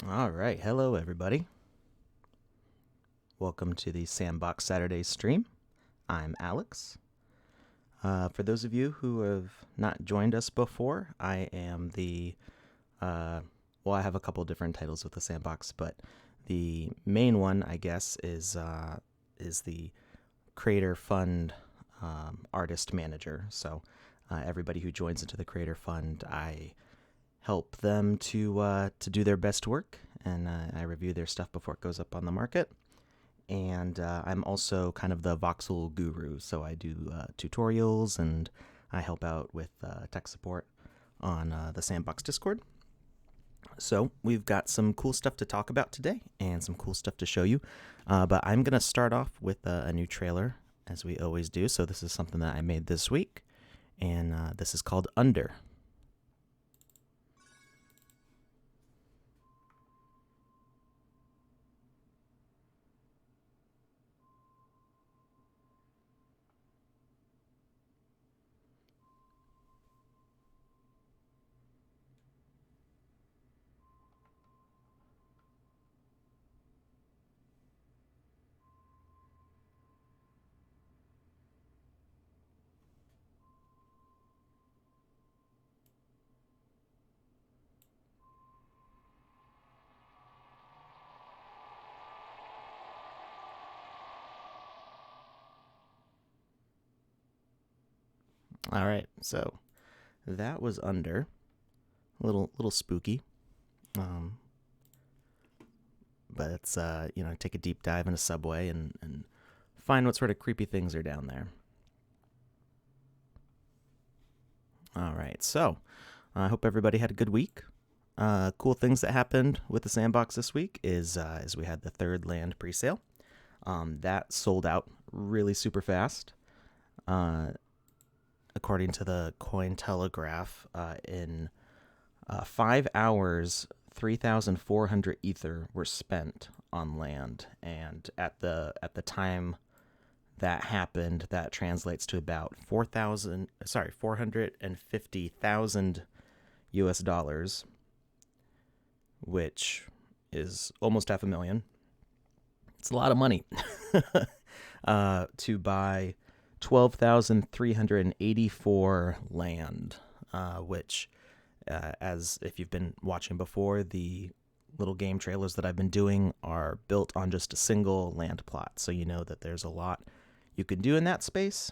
All right, hello everybody. Welcome to the Sandbox Saturday stream. I'm Alex. For those of you who have not joined us before, I am I have a couple different titles with the Sandbox, but the main one, I guess, is the Creator Fund artist manager. So everybody who joins into the Creator Fund, I help them to do their best work, and I review their stuff before it goes up on the market. And I'm also kind of the VOXEL guru, so I do tutorials and I help out with tech support on the Sandbox Discord. So we've got some cool stuff to talk about today and some cool stuff to show you, but I'm going to start off with a new trailer, as we always do. So this is something that I made this week, and this is called Under. All right, so that was Under. A little spooky. But it's take a deep dive in a subway and find what sort of creepy things are down there. All right, so I hope everybody had a good week. Cool things that happened with the Sandbox this week is we had the third land presale. That sold out really super fast. According to the Cointelegraph, in 5 hours, 3,400 ether were spent on land, and at the time that happened, that translates to about 450,000 US dollars, which is almost $500,000. It's a lot of money to buy 12,384 land, which, as if you've been watching before, the little game trailers that I've been doing are built on just a single land plot. So you know that there's a lot you can do in that space.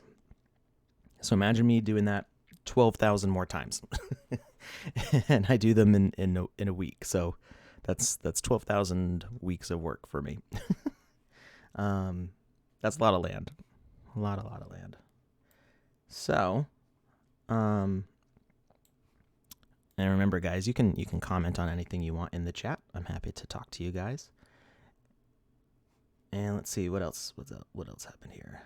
So imagine me doing that 12,000 more times. And I do them in a week. So that's 12,000 weeks of work for me. That's a lot of land. A lot of land. So, and remember, guys, you can comment on anything you want in the chat. I'm happy to talk to you guys. And let's see what else happened here.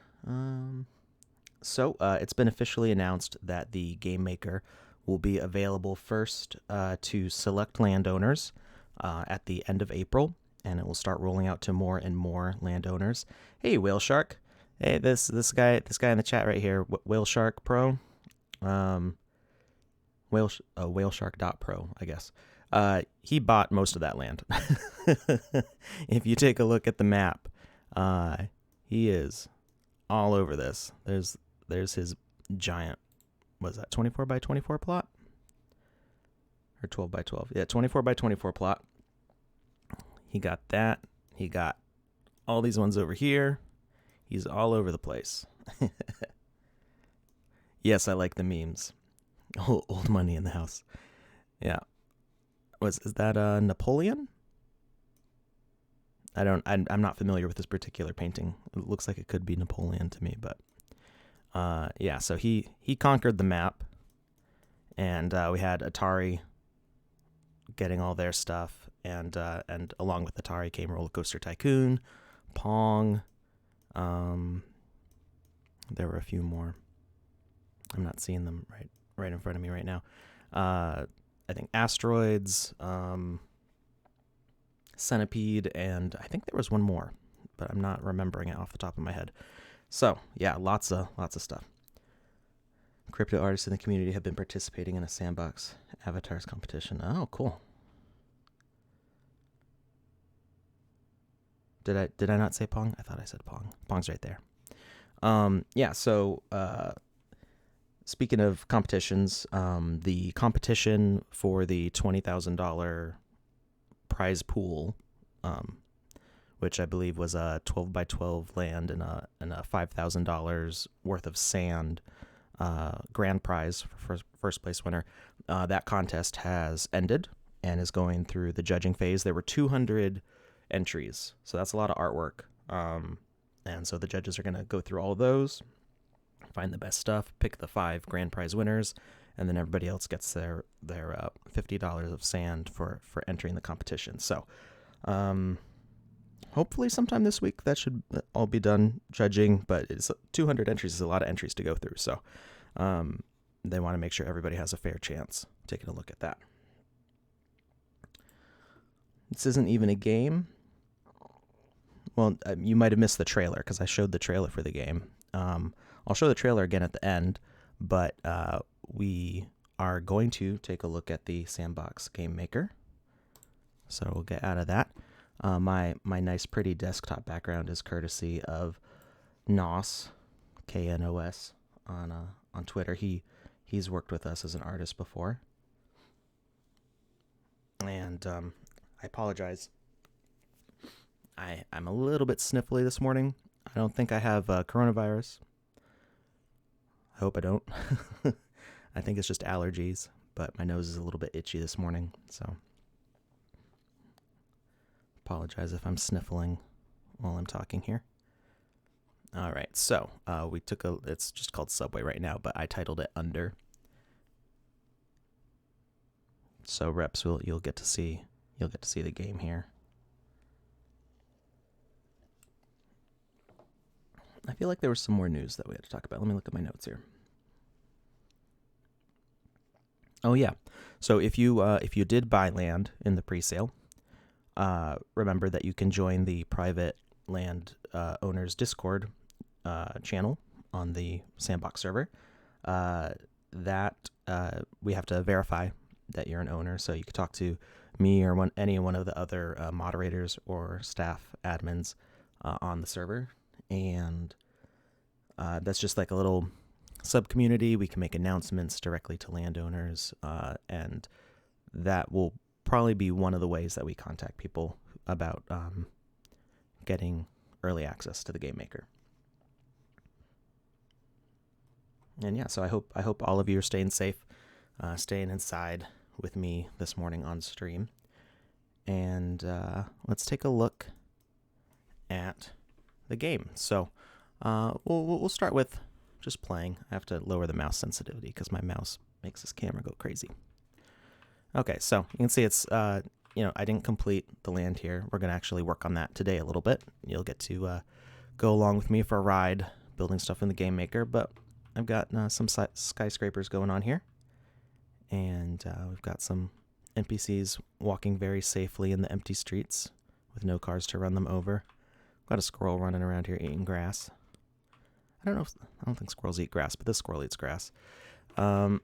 So it's been officially announced that the Game Maker will be available first to select landowners at the end of April, and it will start rolling out to more and more landowners. Hey, Whale Shark. Hey, this guy in the chat right here, Whale Shark Pro, whaleshark.pro, I guess. He bought most of that land. If you take a look at the map, he is all over this. There's his giant, was that 24 by 24 plot? Or 12 by 12? Yeah, 24 by 24 plot. He got that. He got all these ones over here. He's all over the place. Yes, I like the memes. Old money in the house. Yeah. Is that Napoleon? I'm not familiar with this particular painting. It looks like it could be Napoleon to me, but yeah, so he conquered the map, and we had Atari getting all their stuff, and along with Atari came Roller Coaster Tycoon, Pong. There were a few more. I'm not seeing them right in front of me right now. I think Asteroids, Centipede, and I think there was one more, but I'm not remembering it off the top of my head. So yeah, lots of stuff. Crypto artists in the community have been participating in a Sandbox avatars competition. Oh, cool. Did I not say Pong? I thought I said Pong. Pong's right there. Yeah, so speaking of competitions, the competition for the $20,000 prize pool, which I believe was a 12 by 12 land and a $5,000 worth of sand grand prize for first place winner, that contest has ended and is going through the judging phase. There were 200 entries, so that's a lot of artwork. And so the judges are going to go through all of those, find the best stuff, pick the 5 grand prize winners, and then everybody else gets their $50 of sand for entering the competition. So hopefully sometime this week that should all be done judging, but it's 200 entries is a lot of entries to go through. So they want to make sure everybody has a fair chance taking a look at that. This isn't even a game. Well, you might have missed the trailer because I showed the trailer for the game. I'll show the trailer again at the end, but we are going to take a look at the Sandbox game maker. So we'll get out of that. My nice pretty desktop background is courtesy of Nos, K-N-O-S, on Twitter. He's worked with us as an artist before. And I apologize. I'm a little bit sniffly this morning. I don't think I have coronavirus. I hope I don't. I think it's just allergies, but my nose is a little bit itchy this morning, so apologize if I'm sniffling while I'm talking here. All right, so it's just called Subway right now, but I titled it Under. So reps, you'll get to see the game here. I feel like there was some more news that we had to talk about. Let me look at my notes here. Oh yeah, so if you did buy land in the presale, remember that you can join the private land owners Discord channel on the Sandbox server. That we have to verify that you're an owner, so you can talk to me or any one of the other moderators or staff admins on the server, and that's just like a little sub-community. We can make announcements directly to landowners, and that will probably be one of the ways that we contact people about getting early access to the game maker. And yeah, so I hope all of you are staying safe, staying inside with me this morning on stream. And let's take a look at the game. So we'll start with just playing. I have to lower the mouse sensitivity because my mouse makes this camera go crazy. Okay, so you can see it's I didn't complete the land here. We're going to actually work on that today a little bit. You'll get to go along with me for a ride building stuff in the game maker, but I've got some skyscrapers going on here, and we've got some NPCs walking very safely in the empty streets with no cars to run them over. Got a squirrel running around here eating grass. I don't think squirrels eat grass, but this squirrel eats grass. And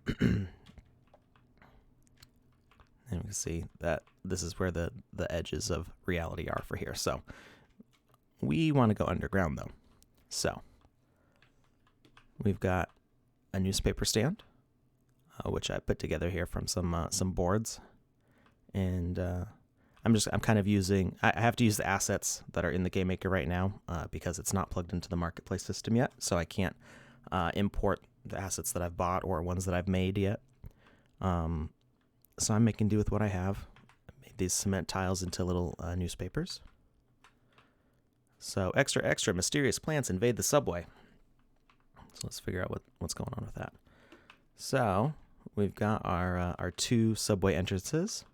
we can see that this is where the edges of reality are for here. So we want to go underground though. So we've got a newspaper stand, which I put together here from some boards, and I'm kind of using. I have to use the assets that are in the game maker right now because it's not plugged into the marketplace system yet, so I can't import the assets that I've bought or ones that I've made yet. So I'm making do with what I have. I made these cement tiles into little newspapers. So extra mysterious plants invade the subway. So let's figure out what's going on with that. So we've got our 2 subway entrances.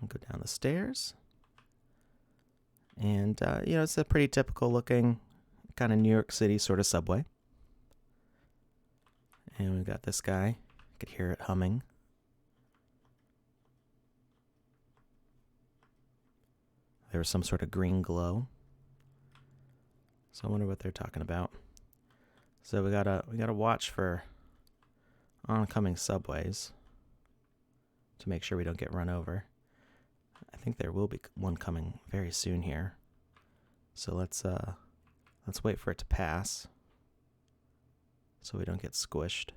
I'll go down the stairs. And, it's a pretty typical looking kind of New York City sort of subway. And we've got this guy. You could hear it humming. There was some sort of green glow. So I wonder what they're talking about. So we gotta watch for oncoming subways to make sure we don't get run over. I think there will be one coming very soon here. So let's wait for it to pass so we don't get squished.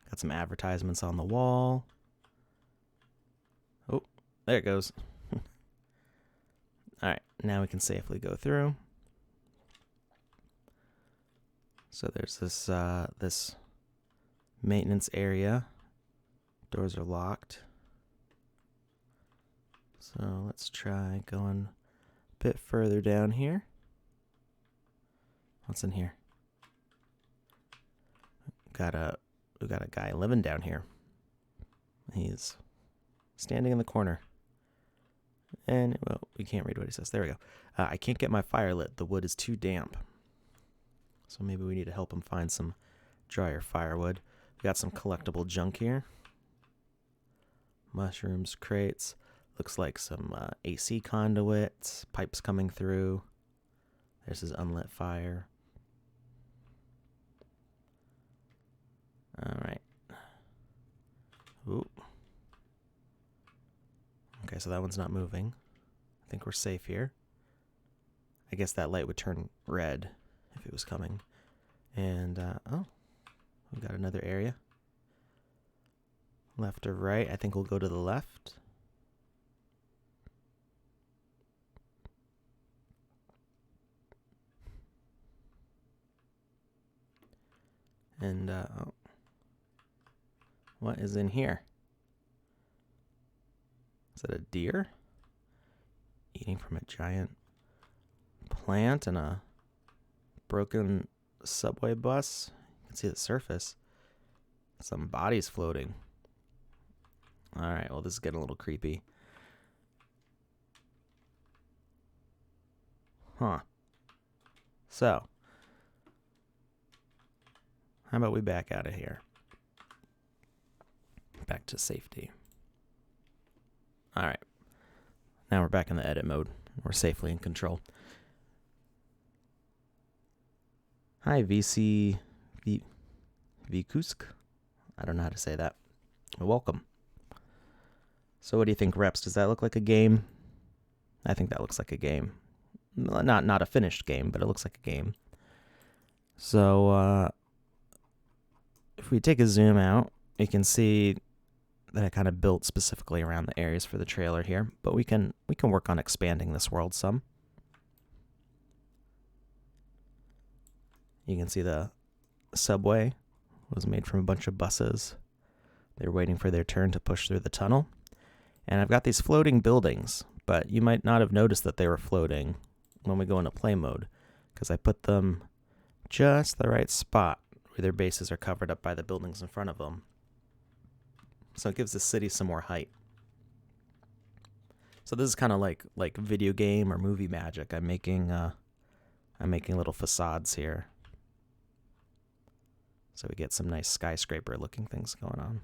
Got some advertisements on the wall. Oh, there it goes. All right, now we can safely go through. So there's this maintenance area. Doors are locked. So let's try going a bit further down here. What's in here? We got a guy living down here. He's standing in the corner. And, well, we can't read what he says. There we go. I can't get my fire lit. The wood is too damp. So maybe we need to help him find some drier firewood. We got some collectible junk here. Mushrooms, crates. Looks like some AC conduits. Pipes coming through. There's his unlit fire. All right. Ooh. Okay, so that one's not moving. I think we're safe here. I guess that light would turn red if it was coming. And, oh, we got another area. Left or right? I think we'll go to the left. And, oh. What is in here? Is that a deer? Eating from a giant plant and a broken subway bus. You can see the surface. Some bodies floating. Alright, well, this is getting a little creepy. Huh. So, how about we back out of here? Back to safety. Alright. Now we're back in the edit mode. We're safely in control. Hi, VC Vikusk. I don't know how to say that. Welcome. So what do you think, Reps? Does that look like a game? I think that looks like a game. Not a finished game, but it looks like a game. So if we take a zoom out, you can see that I kind of built specifically around the areas for the trailer here, but we can work on expanding this world some. You can see the subway was made from a bunch of buses. They're waiting for their turn to push through the tunnel. And I've got these floating buildings, but you might not have noticed that they were floating when we go into play mode, because I put them just the right spot where their bases are covered up by the buildings in front of them. So it gives the city some more height. So this is kind of like video game or movie magic. I'm making little facades here, so we get some nice skyscraper looking things going on.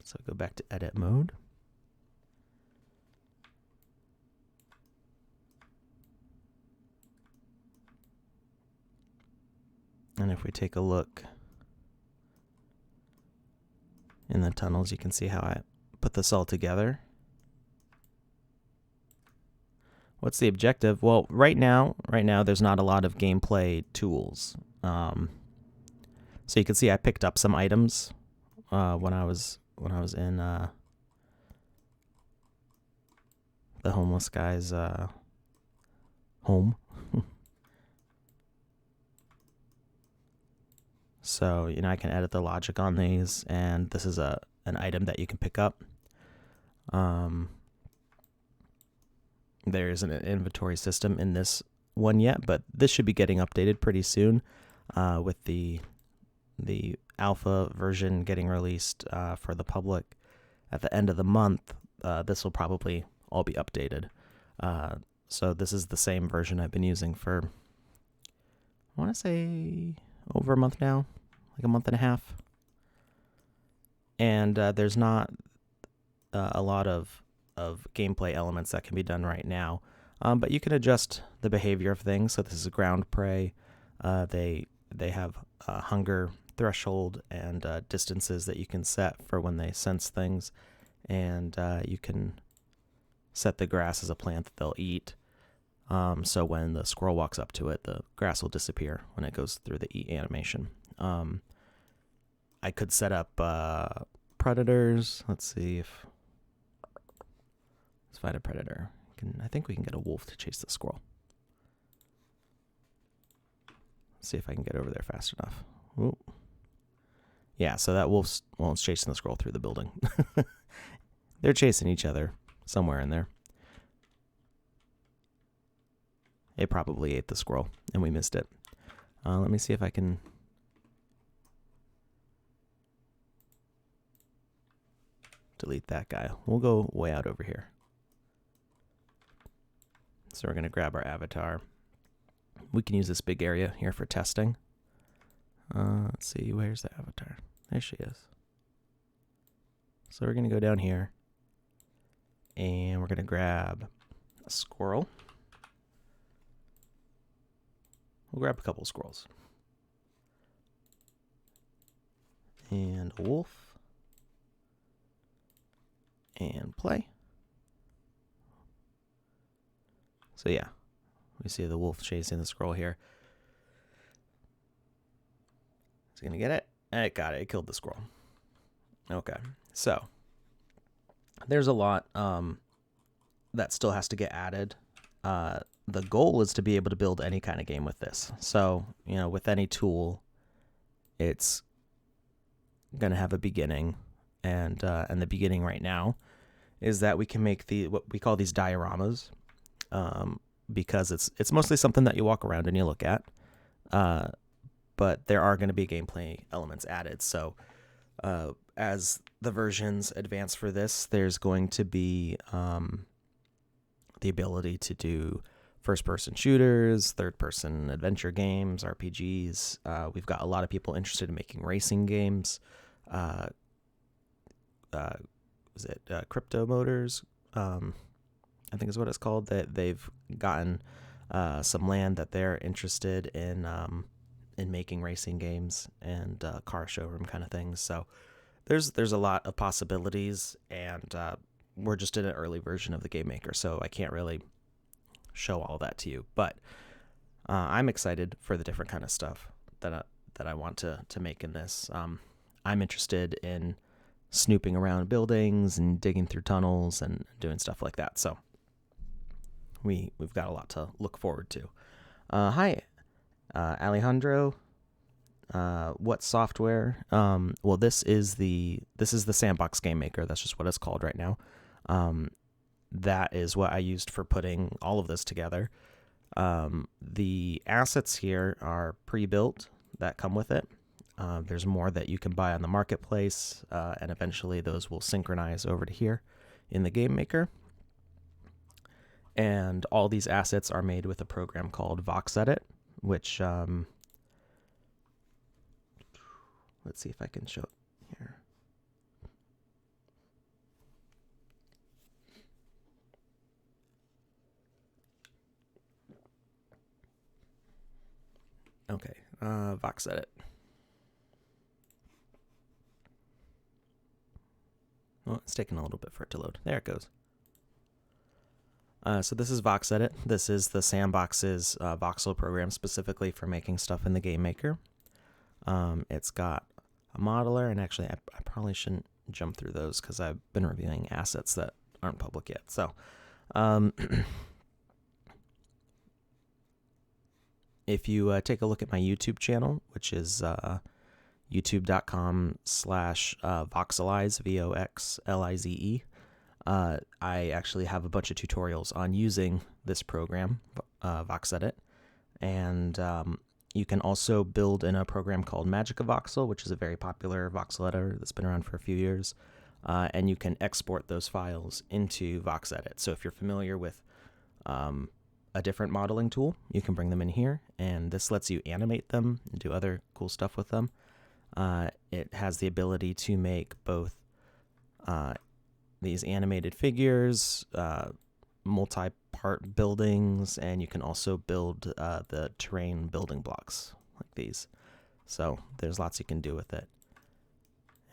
So go back to edit mode. And if we take a look in the tunnels, you can see how I put this all together. What's the objective? Well, right now there's not a lot of gameplay tools. So you can see I picked up some items when I was in the homeless guy's home. So, you know, I can edit the logic on these, and this is an item that you can pick up. There isn't an inventory system in this one yet, but this should be getting updated pretty soon with the alpha version getting released for the public at the end of the month. This will probably all be updated. So this is the same version I've been using for, I want to say, over a month now, like a month and a half. And there's not a lot of gameplay elements that can be done right now, but you can adjust the behavior of things. So this is a ground prey. They have hunger threshold and distances that you can set for when they sense things, and you can set the grass as a plant that they'll eat. So when the squirrel walks up to it, the grass will disappear when it goes through the eat animation. I could set up predators. Let's see if... Let's find a predator. I think we can get a wolf to chase the squirrel. Let's see if I can get over there fast enough. Ooh. Yeah, so that wolf's, well, it's chasing the squirrel through the building. They're chasing each other somewhere in there. It probably ate the squirrel, and we missed it. Let me see if I can... delete that guy. We'll go way out over here. So we're going to grab our avatar. We can use this big area here for testing. Let's see, where's the avatar? There she is. So we're going to go down here, and we're going to grab a squirrel. We'll grab a couple of squirrels. And a wolf. And play. So yeah, we see the wolf chasing the squirrel here. Is it gonna get it? It got it. It killed the squirrel. Okay, so there's a lot that still has to get added. The goal is to be able to build any kind of game with this. So, you know, with any tool, it's gonna have a beginning, and the beginning right now is that we can make what we call these dioramas, because it's mostly something that you walk around and you look at, but there are going to be gameplay elements added. So as the versions advance for this, there's going to be the ability to do first-person shooters, third-person adventure games, RPGs. We've got a lot of people interested in making racing games. Is it Crypto Motors? I think is what it's called. That they've gotten some land that they're interested in making racing games and car showroom kind of things. So there's a lot of possibilities, and we're just in an early version of the game maker, so I can't really show all that to you. But I'm excited for the different kind of stuff that I want to make in this. I'm interested in snooping around buildings and digging through tunnels and doing stuff like that. So we've got a lot to look forward to. Hi, Alejandro. What software? Well, this is the Sandbox game maker. That's just what it's called right now. That is what I used for putting all of this together. The assets here are pre-built that come with it. There's more that you can buy on the marketplace, and eventually those will synchronize over to here in the game maker. And all these assets are made with a program called VOXEL, which let's see if I can show it here. Okay, VOXEL. Well, it's taking a little bit for it to load. There it goes. So this is VOXEL. This is the Sandbox's VOXEL program specifically for making stuff in the game maker. It's got a modeler, and actually I probably shouldn't jump through those because I've been reviewing assets that aren't public yet. So if you take a look at my YouTube channel, which is youtube.com/voxelize, VOXLIZE. I actually have a bunch of tutorials on using this program, VOXEL, and you can also build in a program called Magica Voxel, which is a very popular voxel editor that's been around for a few years, and you can export those files into VOXEL. So if you're familiar with a different modeling tool, you can bring them in here, and this lets you animate them and do other cool stuff with them. It has the ability to make both these animated figures, multi-part buildings, and you can also build the terrain building blocks like these. So there's lots you can do with it.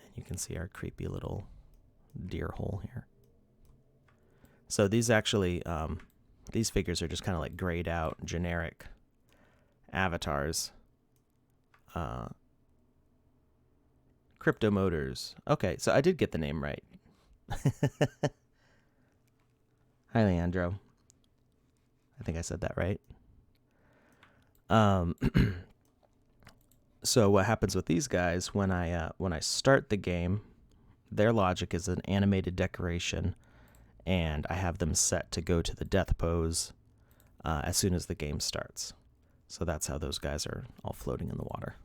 And you can see our creepy little deer hole here. So these actually, these figures are just kind of like grayed out, generic avatars. Crypto Motors. Okay, so I did get the name right. Hi, Leandro. I think I said that right. So what happens with these guys when I start the game, their logic is an animated decoration, and I have them set to go to the death pose as soon as the game starts. So that's how those guys are all floating in the water.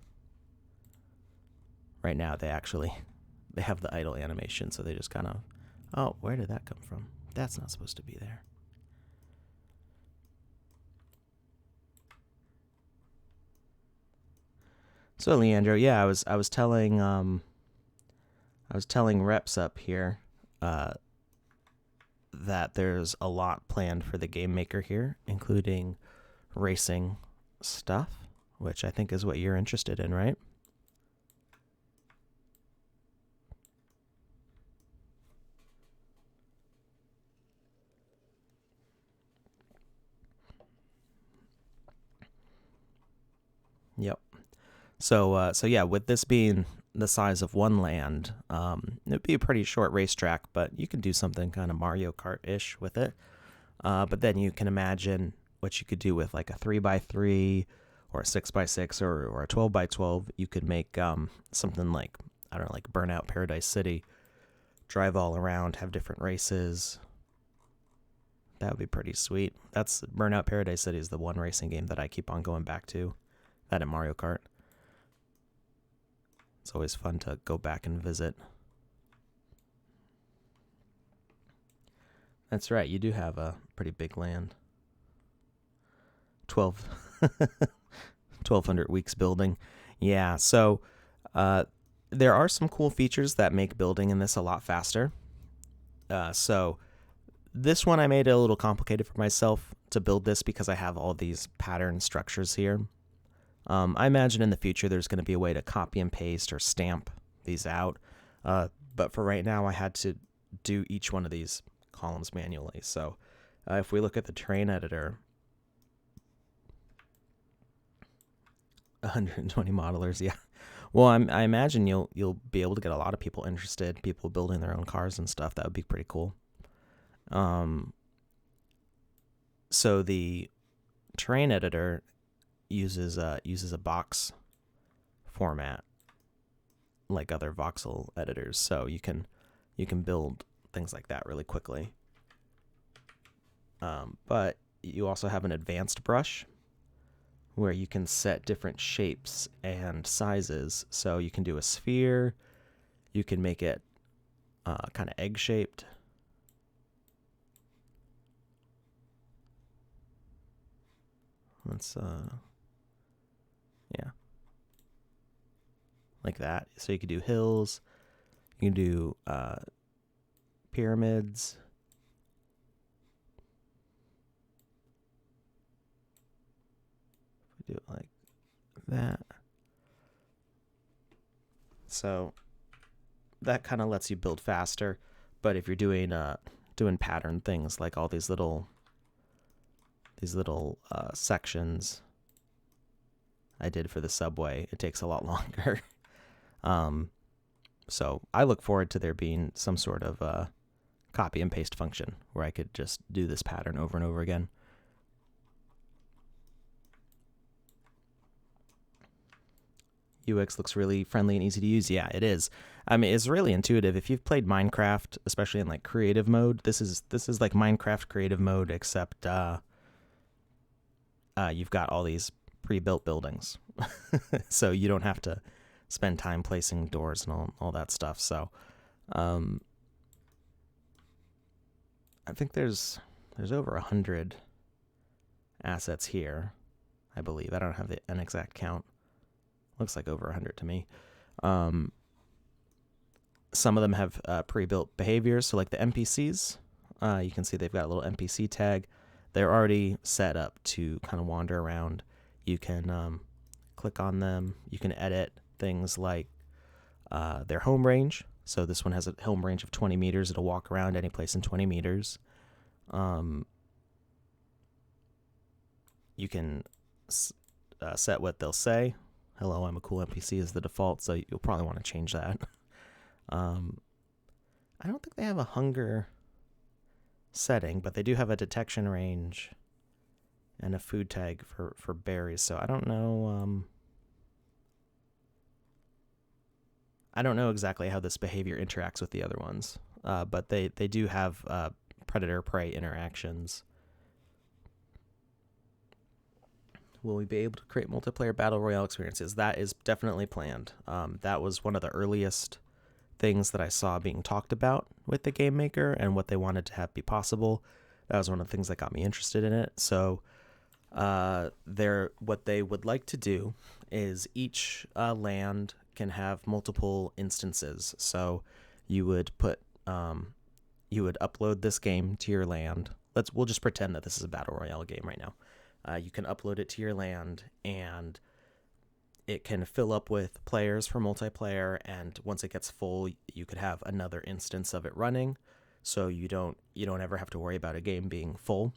Right now, they have the idle animation, so they just kind of, oh, where did that come from? That's not supposed to be there. So Leandro, yeah, I was telling reps up here that there's a lot planned for the game maker here, including racing stuff, which I think is what you're interested in, right? Yep. So yeah, with this being the size of one land, it'd be a pretty short racetrack, but you can do something kind of Mario Kart-ish with it. But then you can imagine what you could do with like a 3x3 or a 6x6 or a 12x12. You could make something like, I don't know, like Burnout Paradise City, drive all around, have different races. That would be pretty sweet. That's Burnout Paradise City is the one racing game that I keep on going back to. That and Mario Kart. It's always fun to go back and visit. That's right, you do have a pretty big land. 1,200 weeks building. Yeah, so there are some cool features that make building in this a lot faster. So this one I made it a little complicated for myself to build this because I have all these pattern structures here. I imagine in the future there's going to be a way to copy and paste or stamp these out. But for right now, I had to do each one of these columns manually. So if we look at the terrain editor, 120 modelers, yeah. Well, I imagine you'll be able to get a lot of people interested, people building their own cars and stuff. That would be pretty cool. So the terrain editor uses a box format like other voxel editors, so you can build things like that really quickly. But you also have an advanced brush where you can set different shapes and sizes. So you can do a sphere, you can make it kind of egg-shaped. Let's yeah, like that. So you could do hills, you can do pyramids. Do it like that. So that kind of lets you build faster. But if you're doing pattern things like all these little sections I did for the subway, it takes a lot longer. So I look forward to there being some sort of copy and paste function where I could just do this pattern over and over again. UX looks really friendly and easy to use. Yeah, it is. I mean, it's really intuitive. If you've played Minecraft, especially in like creative mode, this is like Minecraft creative mode, except you've got all these pre-built buildings, so you don't have to spend time placing doors and all that stuff. So, I think there's over 100 assets here, I believe. I don't have an exact count. Looks like over 100 to me. Some of them have pre-built behaviors, so like the NPCs, you can see they've got a little NPC tag. They're already set up to kind of wander around. You can click on them. You can edit things like their home range. So this one has a home range of 20 meters. It'll walk around any place in 20 meters. You can set what they'll say. Hello, I'm a cool NPC is the default, so you'll probably want to change that. I don't think they have a hunger setting, but they do have a detection range and a food tag for berries. So I don't know. I don't know exactly how this behavior interacts with the other ones, but they do have predator-prey interactions. Will we be able to create multiplayer battle royale experiences? That is definitely planned. That was one of the earliest things that I saw being talked about with the game maker and what they wanted to have be possible. That was one of the things that got me interested in it. So what they would like to do is each land can have multiple instances. So you would upload this game to your land. We'll just pretend that this is a battle royale game right now. You can upload it to your land, and it can fill up with players for multiplayer, and once it gets full, you could have another instance of it running, so you don't ever have to worry about a game being full.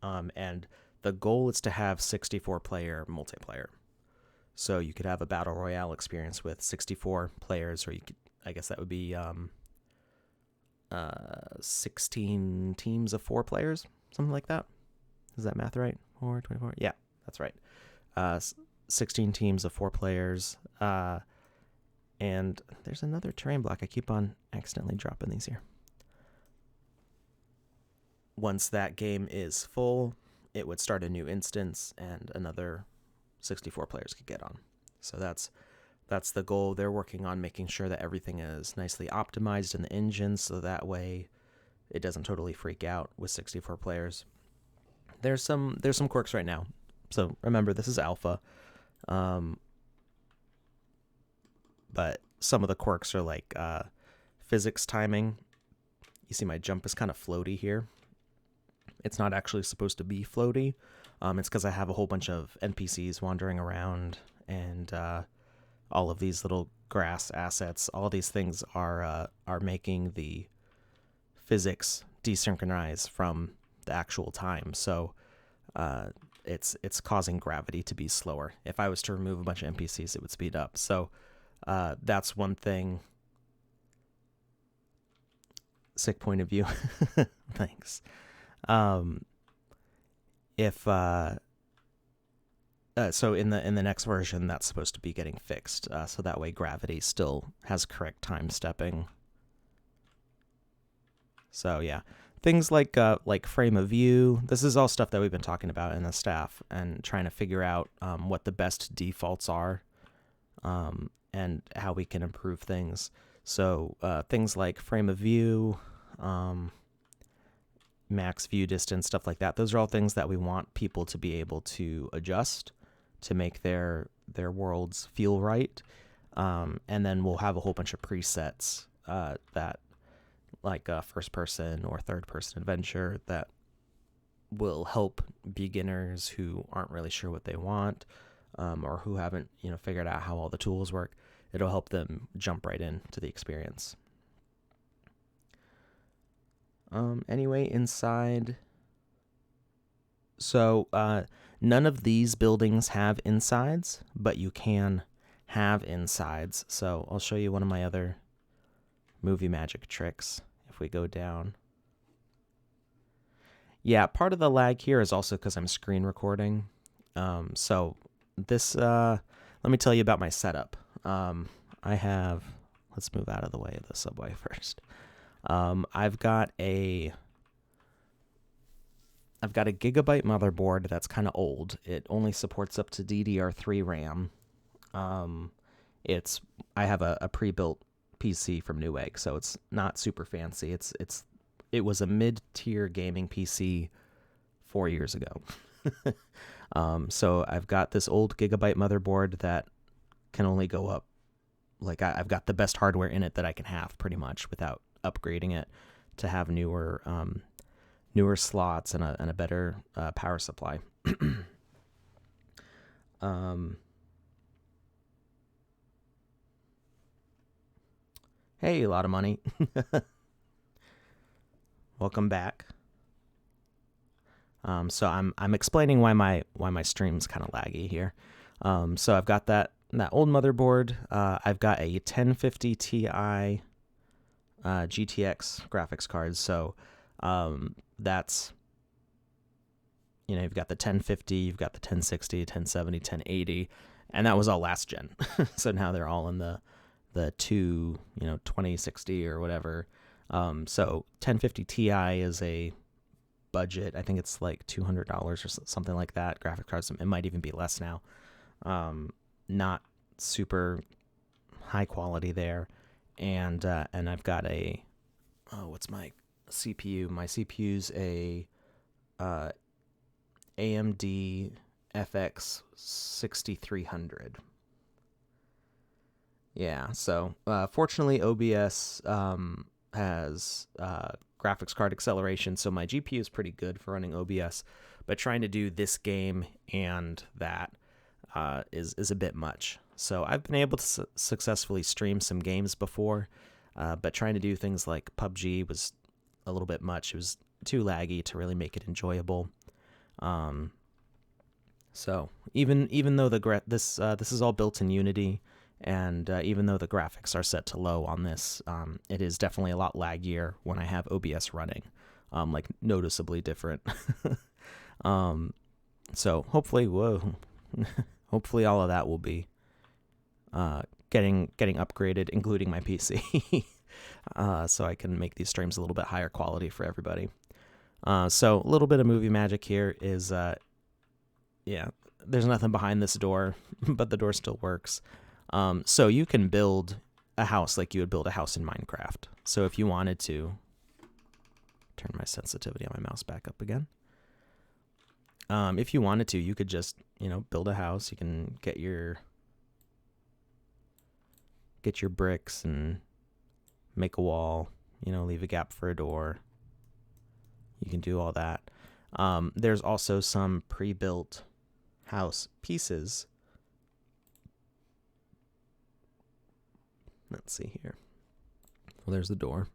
And the goal is to have 64-player multiplayer. So you could have a battle royale experience with 64 players, or you could, I guess that would be 16 teams of 4 players, something like that. Is that math right? 4, 24? Yeah, that's right. 16 teams of 4 players. And there's another terrain block. I keep on accidentally dropping these here. Once that game is full, it would start a new instance, and another 64 players could get on. So that's the goal. They're working on making sure that everything is nicely optimized in the engine, so that way it doesn't totally freak out with 64 players. There's some quirks right now. So remember, this is alpha. But some of the quirks are like physics timing. You see my jump is kind of floaty here. It's not actually supposed to be floaty. It's because I have a whole bunch of NPCs wandering around, and all of these little grass assets. All these things are making the physics desynchronize from the actual time. So it's causing gravity to be slower. If I was to remove a bunch of NPCs, it would speed up. So that's one thing. Sick point of view. Thanks. So in the next version, that's supposed to be getting fixed. So that way gravity still has correct time stepping. So yeah, things like frame of view. This is all stuff that we've been talking about in the staff and trying to figure out what the best defaults are, and how we can improve things. So things like frame of view, max view distance, stuff like that. Those are all things that we want people to be able to adjust to make their worlds feel right. And then we'll have a whole bunch of presets that, like first person or third person adventure, that will help beginners who aren't really sure what they want, or who haven't figured out how all the tools work. It'll help them jump right into the experience. Anyway, inside. So none of these buildings have insides, but you can have insides. So I'll show you one of my other movie magic tricks. If we go down. Yeah, part of the lag here is also because I'm screen recording. So this, let me tell you about my setup. Let's move out of the way of the subway first. I've got a gigabyte motherboard that's kind of old. It only supports up to DDR3 RAM. I have a pre-built PC from Newegg, so it's not super fancy. It was a mid-tier gaming PC 4 years ago. So I've got this old gigabyte motherboard that can only go up. Like I've got the best hardware in it that I can have, pretty much, without upgrading it to have newer slots and a better power supply. Hey, a lot of money. Welcome back. So I'm explaining why my stream's kind of laggy here. So I've got that old motherboard. I've got a 1050 Ti GTX graphics card. So that's, you've got the 1050, you've got the 1060, 1070, 1080, and that was all last gen. So now they're all in the 2060 or whatever. So 1050 Ti is a budget. I think it's like $200 or something like that. Graphic cards, it might even be less now. Not super high quality there. And I've got what's my CPU? My CPU's a AMD FX 6300. Yeah, so fortunately OBS has graphics card acceleration, so my GPU is pretty good for running OBS, but trying to do this game and that is a bit much. So I've been able to successfully stream some games before, but trying to do things like PUBG was a little bit much. It was too laggy to really make it enjoyable. So even though this is all built in Unity, and even though the graphics are set to low on this, it is definitely a lot laggier when I have OBS running, like noticeably different. So hopefully, hopefully all of that will be getting upgraded, including my PC, so I can make these streams a little bit higher quality for everybody. So a little bit of movie magic here is, yeah, there's nothing behind this door, but the door still works. So you can build a house like you would build a house in Minecraft. So if you wanted to, turn my sensitivity on my mouse back up again. If you wanted to, you could just, build a house. You can get your bricks and make a wall, leave a gap for a door. You can do all that. There's also some pre-built house pieces. Let's see here. Well, there's the door.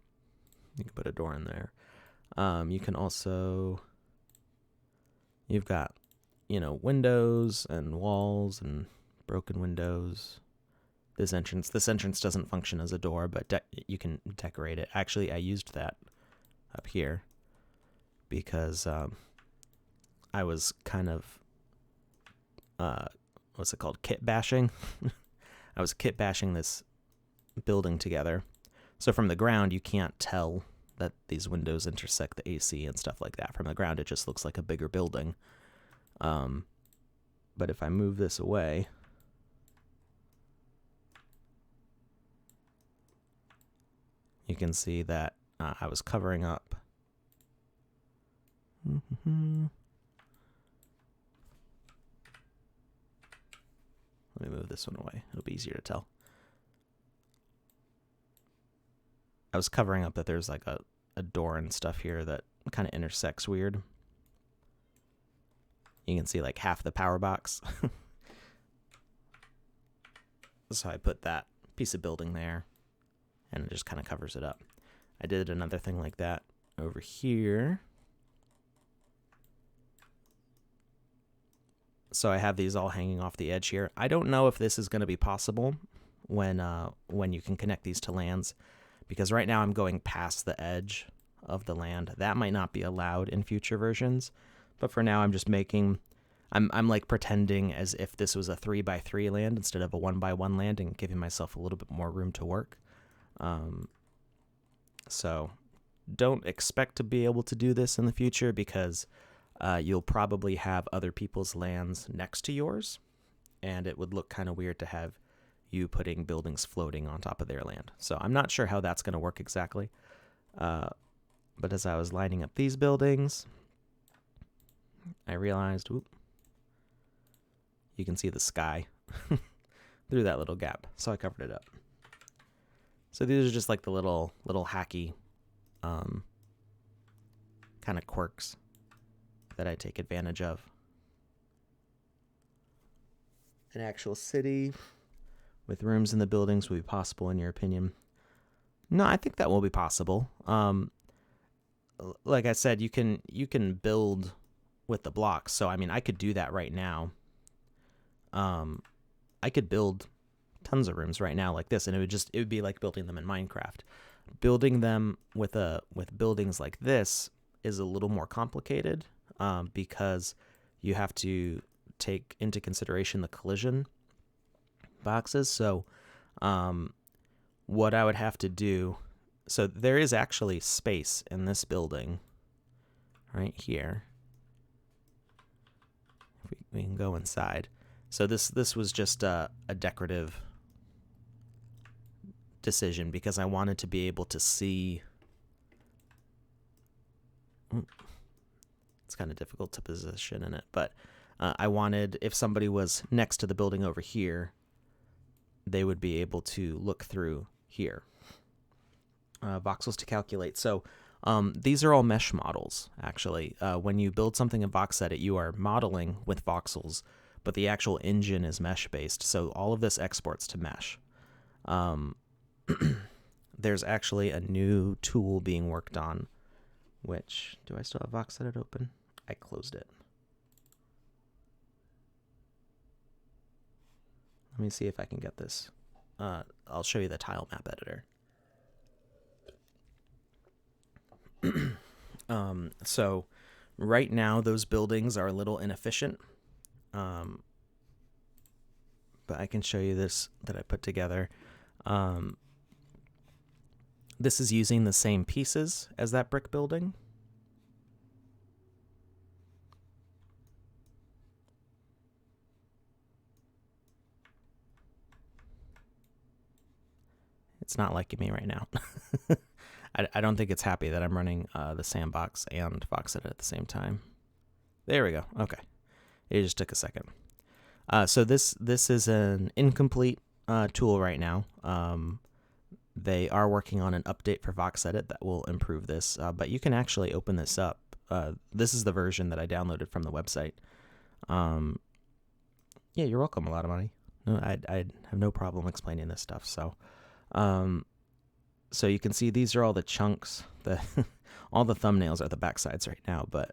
You can put a door in there. You can also, you've got, windows and walls and broken windows. This entrance doesn't function as a door, but you can decorate it. Actually, I used that up here because I was kind of, what's it called? Kit bashing. I was kit bashing this building together. So from the ground, you can't tell that these windows intersect the AC and stuff like that. From the ground, it just looks like a bigger building. But if I move this away, you can see that I was covering up. Let me move this one away. It'll be easier to tell. I was covering up that there's like a door and stuff here that kind of intersects weird. You can see like half the power box. So I put that piece of building there, and it just kind of covers it up. I did another thing like that over here. So I have these all hanging off the edge here. I don't know if this is going to be possible when you can connect these to lands, because right now I'm going past the edge of the land. That might not be allowed in future versions, but for now I'm just making, I'm like pretending as if this was a 3x3 land instead of a 1x1 land, and giving myself a little bit more room to work. So don't expect to be able to do this in the future, because you'll probably have other people's lands next to yours, and it would look kind of weird to have you putting buildings floating on top of their land. So I'm not sure how that's going to work exactly. But as I was lining up these buildings, I realized, you can see the sky through that little gap. So I covered it up. So these are just like the little hacky kind of quirks that I take advantage of. An actual city with rooms in the buildings would be possible, in your opinion? No, I think that will be possible. Like I said, you can build with the blocks. So I mean, I could do that right now. I could build tons of rooms right now like this, and it would be like building them in Minecraft. Building them with buildings like this is a little more complicated, because you have to take into consideration the collision boxes. So what I would have to do, so there is actually space in this building right here. We can go inside. So this was just a decorative decision because I wanted to be able to see. It's kind of difficult to position in it, but I wanted, if somebody was next to the building over here, they would be able to look through here. Voxels to calculate. So these are all mesh models, actually. When you build something in VoxEdit, you are modeling with voxels, but the actual engine is mesh-based. So all of this exports to mesh. There's actually a new tool being worked on, which, do I still have VoxEdit open? I closed it. Let me see if I can get this. I'll show you the tile map editor. So right now those buildings are a little inefficient, but I can show you this that I put together. This is using the same pieces as that brick building. It's not liking me right now. I don't think it's happy that I'm running the Sandbox and VoxEdit at the same time. There we go. Okay. It just took a second. So this is an incomplete tool right now. They are working on an update for VoxEdit that will improve this, but you can actually open this up. This is the version that I downloaded from the website. Yeah, you're welcome. A lot of money. No, I'd have no problem explaining this stuff. So you can see these are all the chunks. All the thumbnails are the backsides right now, but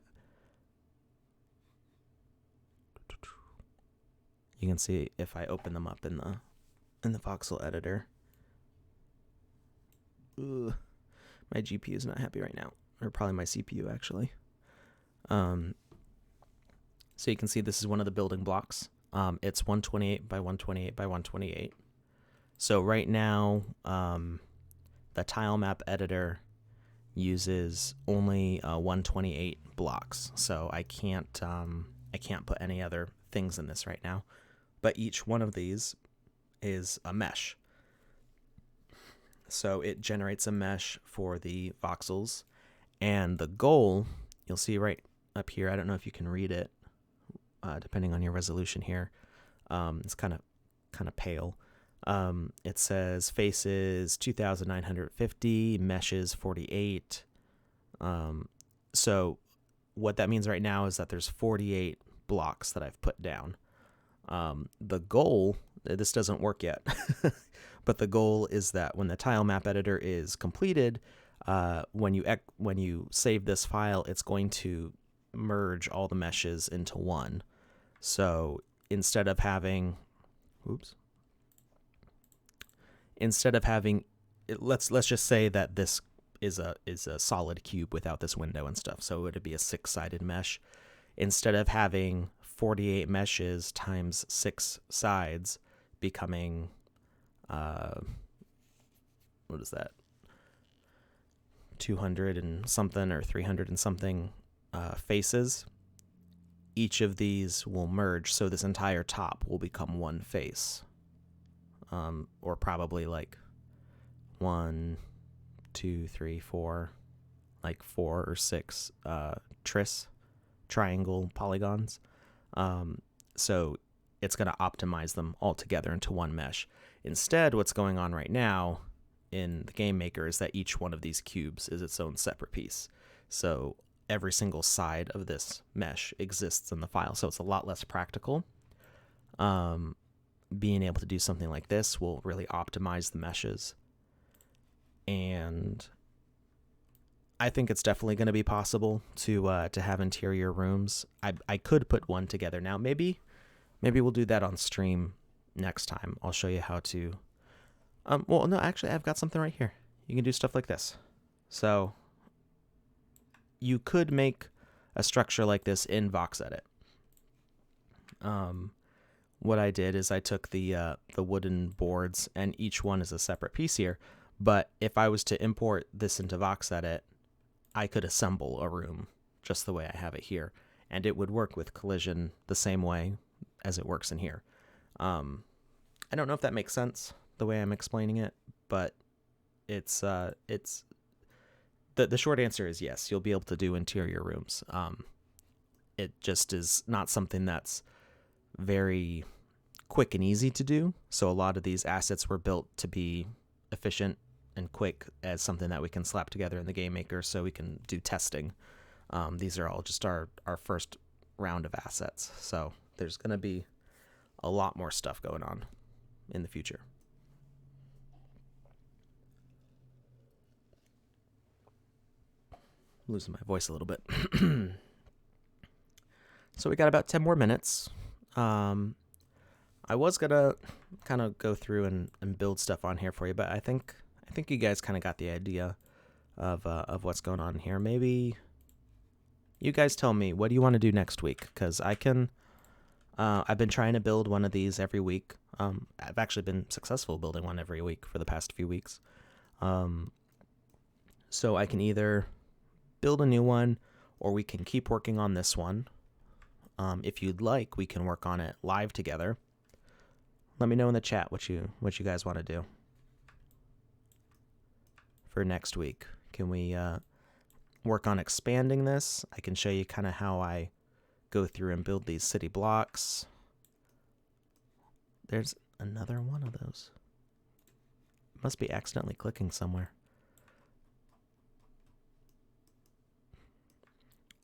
you can see if I open them up in the voxel editor. Ooh, my GPU is not happy right now, or probably my CPU actually. So you can see this is one of the building blocks. It's 128 by 128 by 128. So right now, the tile map editor uses only 128 blocks, so I can't put any other things in this right now. But each one of these is a mesh. So it generates a mesh for the voxels, and the goal, you'll see right up here, I don't know if you can read it, depending on your resolution here. It's kind of pale. It says faces 2,950, meshes 48. So what that means right now is that there's 48 blocks that I've put down. The goal, this doesn't work yet, but the goal is that when the tile map editor is completed, when you save this file, it's going to merge all the meshes into one. So instead of having, let's just say that this is a solid cube without this window and stuff. So it would be a 6-sided mesh. Instead of having 48 meshes times 6 sides becoming, what is that? 200 and something or 300 and something faces. Each of these will merge, so this entire top will become one face. Or probably like 1, 2, 3, 4, like 4 or 6 triangle polygons. So it's going to optimize them all together into one mesh. Instead, what's going on right now in the game maker is that each one of these cubes is its own separate piece. So every single side of this mesh exists in the file, so it's a lot less practical. Being able to do something like this will really optimize the meshes. and I think it's definitely going to be possible to have interior rooms. I could put one together now. Maybe we'll do that on stream next time. I'll show you how to. Well, no, actually, I've got something right here. You can do stuff like this. So you could make a structure like this in VOXEdit. What I did is I took the wooden boards, and each one is a separate piece here. But if I was to import this into VOXEdit, I could assemble a room just the way I have it here, and it would work with Collision the same way as it works in here. I don't know if that makes sense the way I'm explaining it, but it's the short answer is yes, you'll be able to do interior rooms. It just is not something that's very quick and easy to do. So a lot of these assets were built to be efficient and quick as something that we can slap together in the game maker so we can do testing. These are all just our first round of assets. So there's going to be a lot more stuff going on in the future. Losing my voice a little bit. So we got about 10 more minutes. I was gonna kind of go through and build stuff on here for you, but I think you guys kind of got the idea of what's going on here. Maybe you guys tell me, what do you want to do next week? Because I've been trying to build one of these every week. I've actually been successful building one every week for the past few weeks. So I can either build a new one, or we can keep working on this one. If you'd like, we can work on it live together. Let me know in the chat what you guys want to do for next week. Can we work on expanding this? I can show you kind of how I go through and build these city blocks. There's another one of those. Must be accidentally clicking somewhere.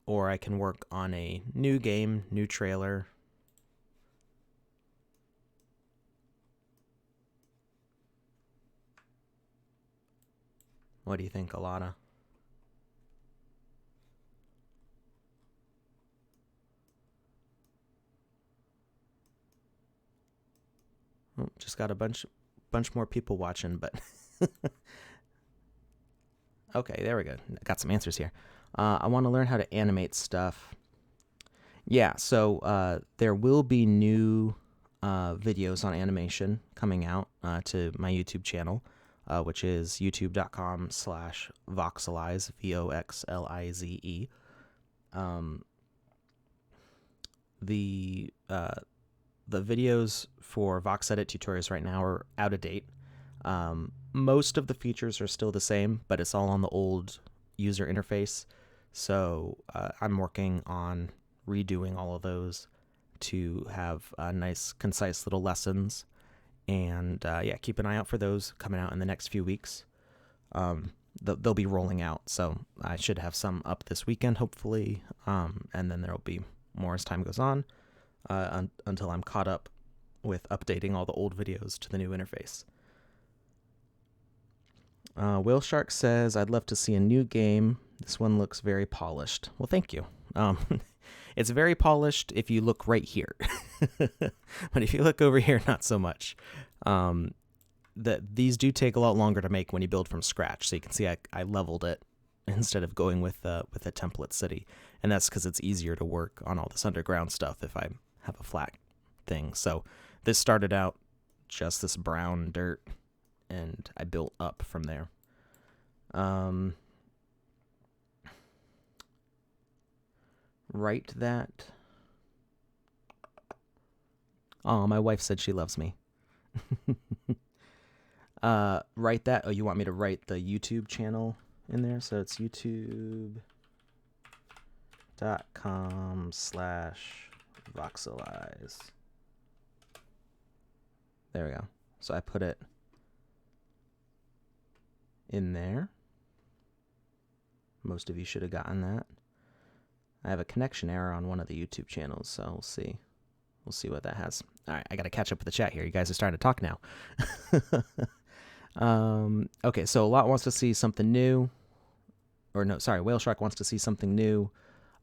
Or I can work on a new game, new trailer. What do you think, Alana? Oh, just got a bunch more people watching, but okay, there we go. Got some answers here. I want to learn how to animate stuff. Yeah, so there will be new videos on animation coming out to my YouTube channel, which is youtube.com/voxelize, VOXLIZE. The videos for VoxEdit tutorials right now are out of date. Most of the features are still the same, but it's all on the old user interface. So I'm working on redoing all of those to have nice, concise little lessons. And yeah, keep an eye out for those coming out in the next few weeks. They'll be rolling out, so I should have some up this weekend, hopefully. And then there'll be more as time goes on until I'm caught up with updating all the old videos to the new interface. Whale Shark says, I'd love to see a new game. This one looks very polished. Well, thank you. It's very polished if you look right here. But if you look over here, not so much. These do take a lot longer to make when you build from scratch. So you can see I leveled it instead of going with a template city. And that's because it's easier to work on all this underground stuff if I have a flat thing. So this started out just this brown dirt, and I built up from there. Write that. Oh, my wife said she loves me. Write that. Oh, you want me to write the YouTube channel in there? So it's youtube.com/voxelize. There we go. So I put it in there. Most of you should have gotten that. I have a connection error on one of the YouTube channels, so we'll see. We'll see what that has. All right, I got to catch up with the chat here. You guys are starting to talk now. Okay, so a lot wants to see something new. Or no, sorry, Whale Shark wants to see something new.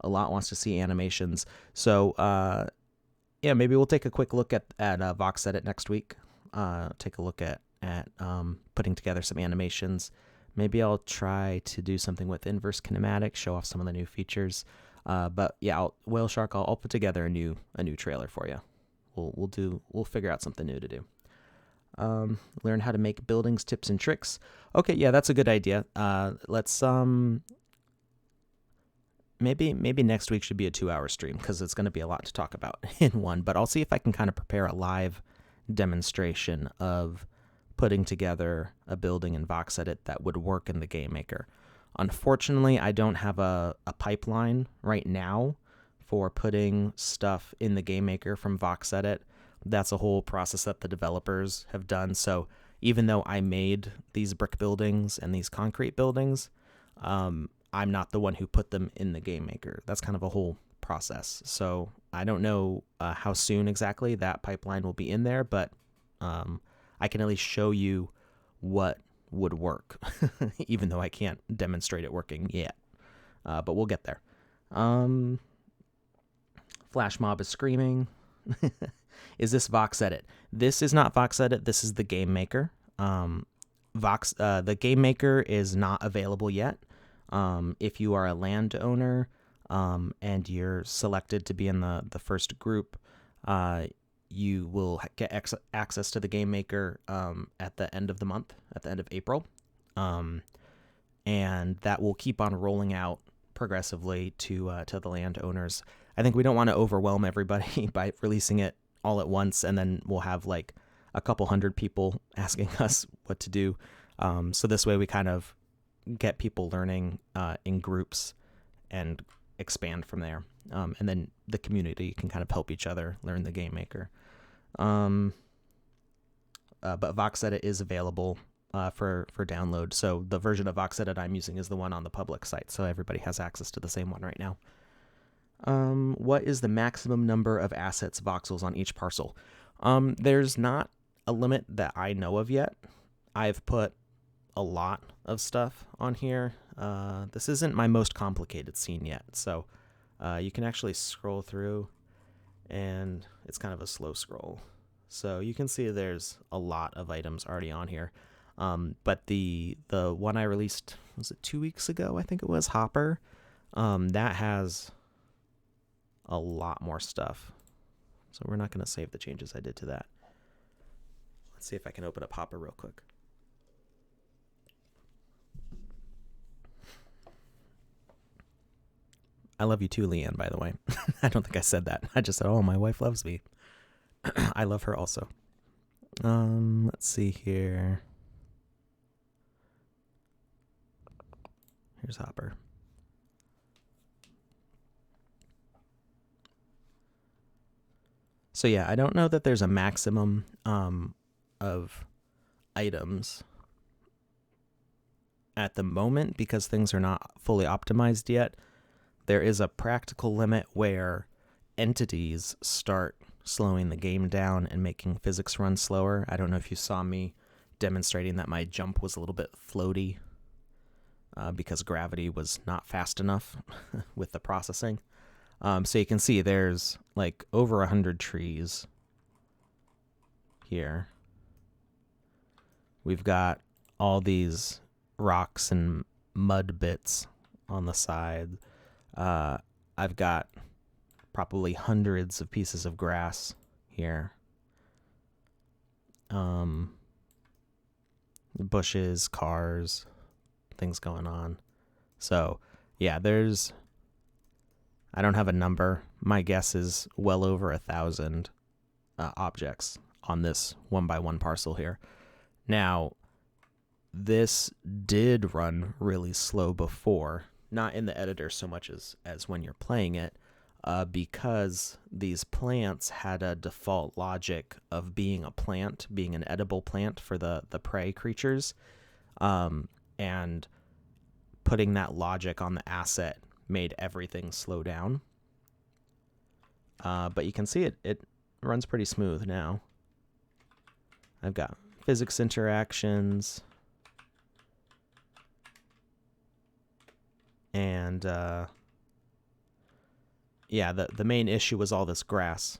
A lot wants to see animations. So, yeah, maybe we'll take a quick look at VOXEL next week. Take a look at putting together some animations. Maybe I'll try to do something with inverse kinematics, show off some of the new features. But yeah, Whale Shark, I'll put together a new trailer for you. We'll figure out something new to do. Learn how to make buildings, tips and tricks. Okay, yeah, that's a good idea. Let's maybe next week should be a 2-hour stream because it's going to be a lot to talk about in one. But I'll see if I can kind of prepare a live demonstration of putting together a building in VOXEL that would work in the Game Maker. Unfortunately, I don't have a pipeline right now for putting stuff in the Game Maker from VOXEL. That's a whole process that the developers have done. So even though I made these brick buildings and these concrete buildings, I'm not the one who put them in the Game Maker. That's kind of a whole process. So I don't know how soon exactly that pipeline will be in there, but I can at least show you what would work, even though I can't demonstrate it working yet. But we'll get there. Flash Mob is screaming. Is this VOXEL? This is not VOXEL. This is the Game Maker. The Game Maker is not available yet. If you are a landowner and you're selected to be in the first group, you will get access to the Game Maker at the end of the month, at the end of April. And that will keep on rolling out progressively to the landowners. I think we don't want to overwhelm everybody by releasing it all at once, and then we'll have like a couple hundred people asking us what to do. So this way we kind of get people learning in groups and expand from there. And then the community can kind of help each other learn the Game Maker. But VOXEL is available for download. So the version of VOXEL that I'm using is the one on the public site. So everybody has access to the same one right now. What is the maximum number of assets voxels on each parcel? There's not a limit that I know of yet. I've put a lot of stuff on here. This isn't my most complicated scene yet, so you can actually scroll through, and it's kind of a slow scroll. So you can see there's a lot of items already on here. But the one I released, was it 2 weeks ago? I think it was, Hopper. That has a lot more stuff. So we're not going to save the changes I did to that. Let's see if I can open up Hopper real quick. I love you too, Leanne, by the way. I don't think I said that. I just said, oh, my wife loves me. I love her also. Let's see here. Here's Hopper. So yeah, I don't know that there's a maximum of items at the moment because things are not fully optimized yet. There is a practical limit where entities start slowing the game down and making physics run slower. I don't know if you saw me demonstrating that my jump was a little bit floaty because gravity was not fast enough with the processing. So you can see there's like over 100 trees here. We've got all these rocks and mud bits on the side. I've got probably hundreds of pieces of grass here. Bushes, cars, things going on. So yeah, I don't have a number. My guess is well over 1,000 objects on this 1x1 parcel here. Now, this did run really slow before, not in the editor so much as when you're playing it, because these plants had a default logic of being a plant, being an edible plant for the prey creatures, and putting that logic on the asset made everything slow down. But you can see it runs pretty smooth now. I've got physics interactions, and yeah, the main issue was all this grass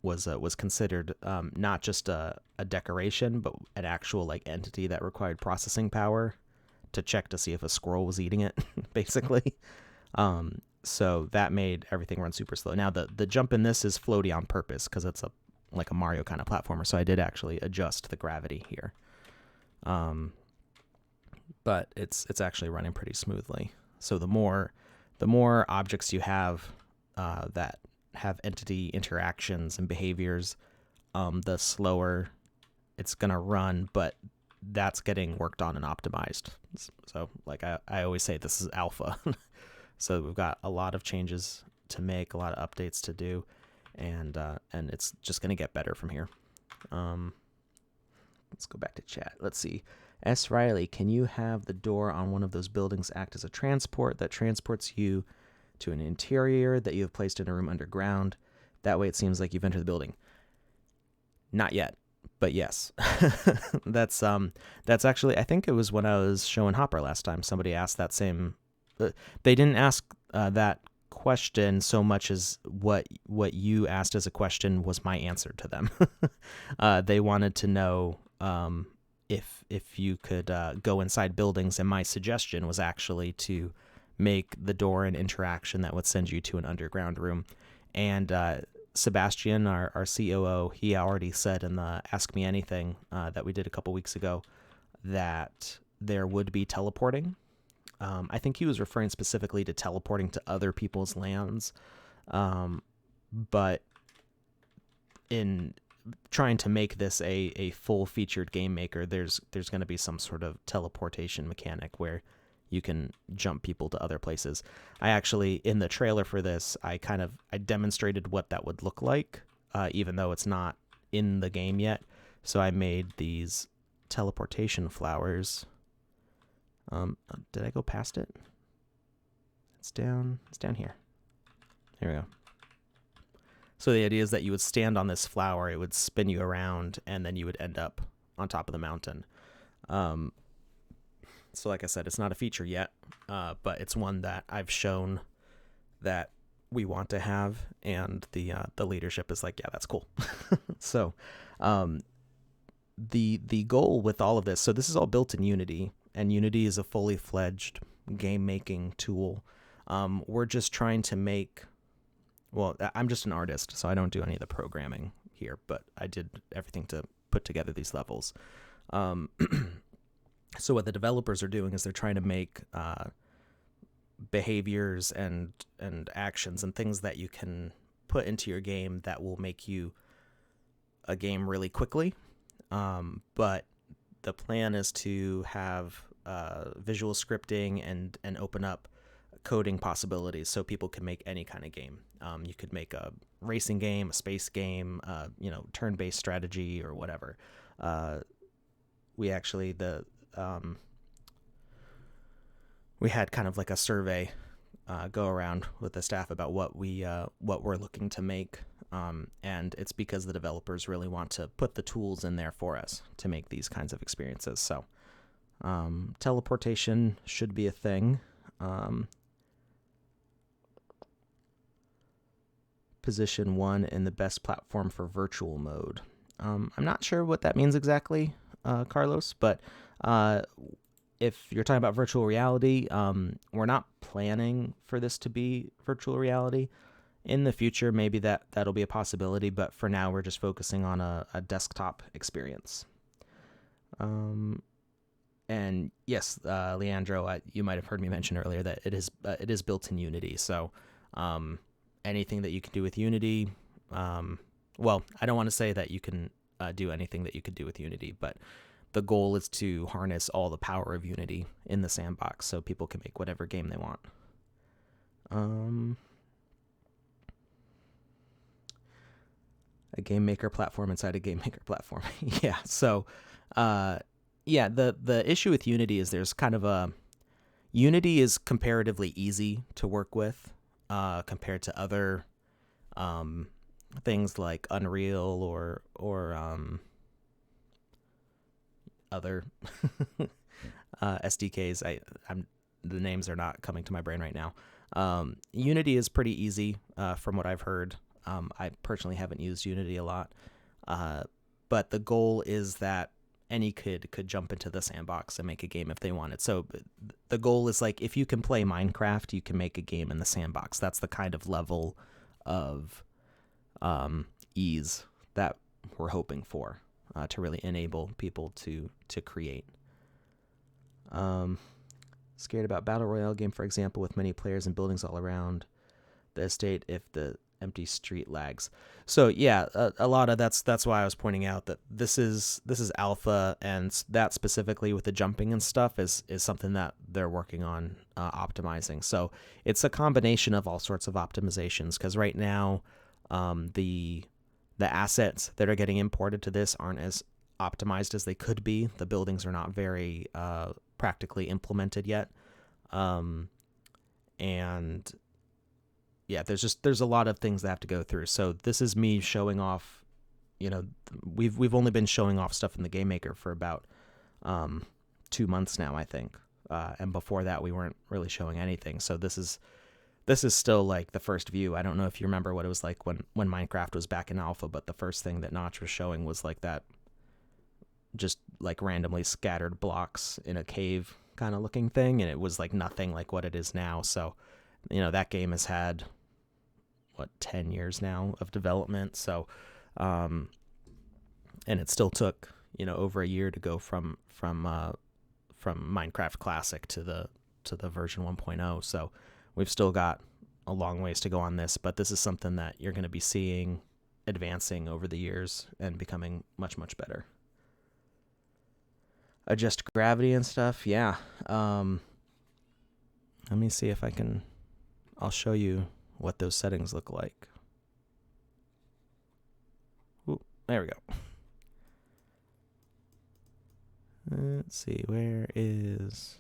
was considered not just a decoration, but an actual like entity that required processing power to check to see if a squirrel was eating it, basically. So that made everything run super slow. Now the jump in this is floaty on purpose because it's like a Mario kind of platformer. So I did actually adjust the gravity here. But it's actually running pretty smoothly. So the more objects you have that have entity interactions and behaviors, the slower it's gonna run, but that's getting worked on and optimized. So like I always say, this is alpha. So we've got a lot of changes to make, a lot of updates to do, and it's just gonna get better from here. Let's go back to chat. Let's see. S. Riley, can you have the door on one of those buildings act as a transport that transports you to an interior that you have placed in a room underground? That way it seems like you've entered the building. Not yet, but yes. That's actually, I think it was when I was showing Hopper last time, somebody asked that same, they didn't ask that question so much as what you asked as a question was my answer to them. They wanted to know if you could go inside buildings, and my suggestion was actually to make the door an interaction that would send you to an underground room. And Sebastian, our COO, he already said in the Ask Me Anything that we did a couple weeks ago that there would be teleporting. I think he was referring specifically to teleporting to other people's lands. But in trying to make this a full-featured game maker, there's going to be some sort of teleportation mechanic where you can jump people to other places. I actually, in the trailer for this, I demonstrated what that would look like, even though it's not in the game yet. So I made these teleportation flowers. Did I go past it? It's down here. Here we go. So the idea is that you would stand on this flower, it would spin you around, and then you would end up on top of the mountain. So like I said, it's not a feature yet, but it's one that I've shown that we want to have, and the leadership is like, yeah, that's cool. So the goal with all of this, so this is all built in Unity, and Unity is a fully fledged game making tool. We're just trying to make, well, I'm just an artist, so I don't do any of the programming here, but I did everything to put together these levels. So what the developers are doing is they're trying to make behaviors and actions and things that you can put into your game that will make you a game really quickly. But the plan is to have visual scripting and open up coding possibilities so people can make any kind of game. You could make a racing game, a space game, turn-based strategy or whatever. We actually, we had kind of like a survey go around with the staff about what we're looking to make, and it's because the developers really want to put the tools in there for us to make these kinds of experiences. So teleportation should be a thing. Position 1 in the best platform for virtual mode. I'm not sure what that means exactly, Carlos, but if you're talking about virtual reality, we're not planning for this to be virtual reality. In the future, maybe that'll be a possibility, but for now, we're just focusing on a desktop experience. And yes, Leandro, you might have heard me mention earlier that it is built in Unity. So anything that you can do with Unity, well, I don't want to say that you can do anything that you could do with Unity, but the goal is to harness all the power of Unity in the sandbox so people can make whatever game they want. A game maker platform inside a game maker platform. Yeah. So, yeah, the issue with Unity is there's kind of Unity is comparatively easy to work with compared to other things like Unreal or other SDKs. The names are not coming to my brain right now. Unity is pretty easy from what I've heard. I personally haven't used Unity a lot, but the goal is that any kid could jump into the sandbox and make a game if they wanted. So the goal is like, if you can play Minecraft, you can make a game in the sandbox. That's the kind of level of ease that we're hoping for to really enable people to create. Scared about Battle Royale game, for example, with many players and buildings all around the estate if the empty street lags. So yeah, a lot of that's why I was pointing out that this is alpha, and that specifically with the jumping and stuff is something that they're working on optimizing. So it's a combination of all sorts of optimizations, because right now the assets that are getting imported to this aren't as optimized as they could be. The buildings are not very practically implemented yet, and yeah, there's a lot of things that have to go through. So this is me showing off. We've only been showing off stuff in the Game Maker for about 2 months now, I think, and before that we weren't really showing anything. So this is still like the first view. I don't know if you remember what it was like when Minecraft was back in alpha, but the first thing that Notch was showing was like that, just like randomly scattered blocks in a cave kind of looking thing, and it was like nothing like what it is now. So that game has had 10 years now of development. So and it still took over a year to go from Minecraft Classic to the version 1.0. So we've still got a long ways to go on this, but this is something that you're going to be seeing advancing over the years and becoming much, much better. Adjust gravity and stuff. Yeah. Let me see if I'll show you what those settings look like. Ooh, there we go. Let's see, where is...